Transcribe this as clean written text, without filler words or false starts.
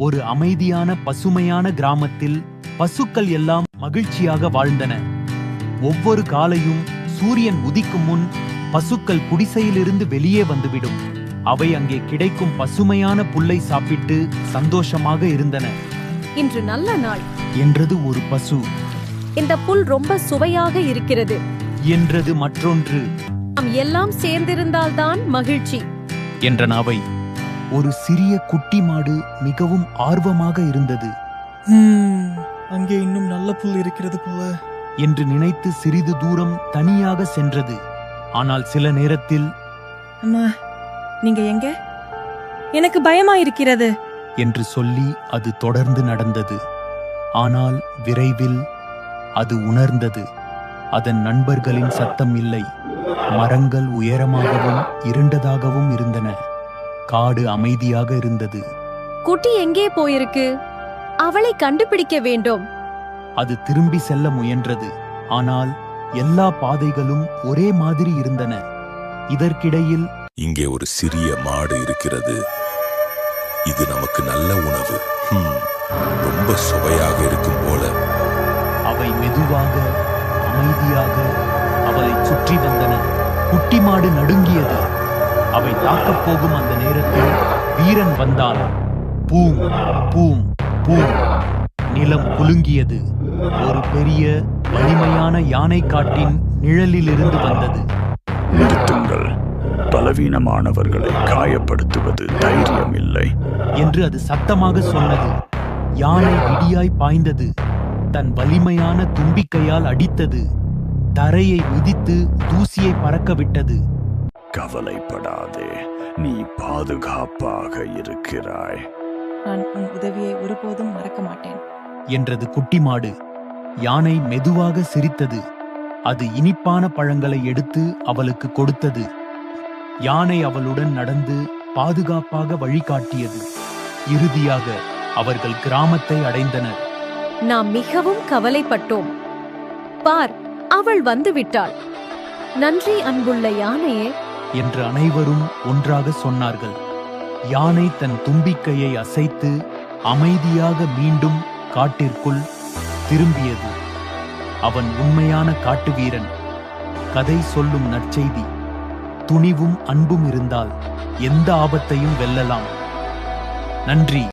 ஒரு அமைதியான பசுமையான கிராமத்தில் பசுக்கள் எல்லாம் மகிழ்ச்சியாக வாழ்ந்தன. ஒவ்வொரு காலையும் சூரியன் உதிக்கும் முன் பசுக்கள் குடிசையிலிருந்து வெளியே வந்துவிடும். அவை அங்கே கிடைக்கும் பசுமையான புல்லை சாப்பிட்டு சந்தோஷமாக இருந்தன. இன்று நல்ல நாள் என்றது ஒரு பசு. இந்த புல் ரொம்ப சுவையாக இருக்கிறது என்றது மற்றொன்று. நாம் எல்லாம் சேர்ந்திருந்தால்தான் மகிழ்ச்சி என்றன அவை. ஒரு சிறிய குட்டி மாடு மிகவும் ஆர்வமாக இருந்தது. அங்கே இன்னும் நல்ல புல் இருக்கிறது போல என்று நினைத்து சிறிது தூரம் தனியாக சென்றது. ஆனால் சில நேரத்தில், அம்மா, நீங்க எங்க? எனக்கு பயமா இருக்கிறது என்று சொல்லி அது தொடர்ந்து நடந்தது. ஆனால் விரைவில் அது உணர்ந்தது, அதன் நண்பர்களின் சத்தம் இல்லை. மரங்கள் உயரமாகவும் இருண்டதாகவும் இருந்தன. காடு அமைதியாக இருந்தது. குட்டி எங்கே போயிருக்கு? அவளை கண்டுபிடிக்க வேண்டும். அது திரும்பி செல்ல முயன்றது. ஆனால் எல்லா பாதைகளும் ஒரே மாதிரி இருந்தன. இதற்கிடையில், இங்கே ஒரு சிறிய மாடு இருக்கிறது. இது நமக்கு நல்ல உணவு. ரொம்ப சுவையாக இருக்கும் போல. அவை மெதுவாக அமைதியாக அவளை சுற்றி வந்தன. குட்டி மாடு நடுங்கியது. அவை தாக்கப் போகும் அந்த நேரத்தில் வீரன் வந்தான். Boom boom boom. நிலம் குலுங்கியது. ஒரு பெரிய வலிமையான யானை காட்டின் நிழலிலிருந்து வந்தது. நிறுத்துங்கள், பலவீனமானவர்களை காயப்படுத்துவது தைரியம் இல்லை என்று அது சத்தமாக சொன்னது. யானை இடியாய் பாய்ந்தது. தன் வலிமையான தும்பிக்கையால் அடித்தது. தரையை மிதித்து தூசியை பறக்க விட்டது. கவலைப்படாதே, நீ பாதுகாப்பாக இருக்கிறாய். நான் உன் உதவியை ஒருபோதும் மறக்க மாட்டேன் என்றது குட்டி மாடு. யானை மெதுவாக சிரித்தது. அது இனிப்பான பழங்களை எடுத்து அவளுக்கு கொடுத்தது. யானை அவளுடன் நடந்து பாதுகாப்பாக வழிகாட்டியது. இறுதியாக அவர்கள் கிராமத்தை அடைந்தனர். நாம் மிகவும் கவலைப்பட்டோம். பார், அவள் வந்துவிட்டாள். நன்றி அன்புள்ள யானையே என்று அனைவரும் ஒன்றாக சொன்னார்கள். யானை தன் தும்பிக்கையை அசைத்து அமைதியாக மீண்டும் காட்டிற்குள் திரும்பியது. அவன் உண்மையான காட்டு வீரன். கதை சொல்லும் நற்செய்தி: துணிவும் அன்பும் இருந்தால் எந்த ஆபத்தையும் வெல்லலாம். நன்றி.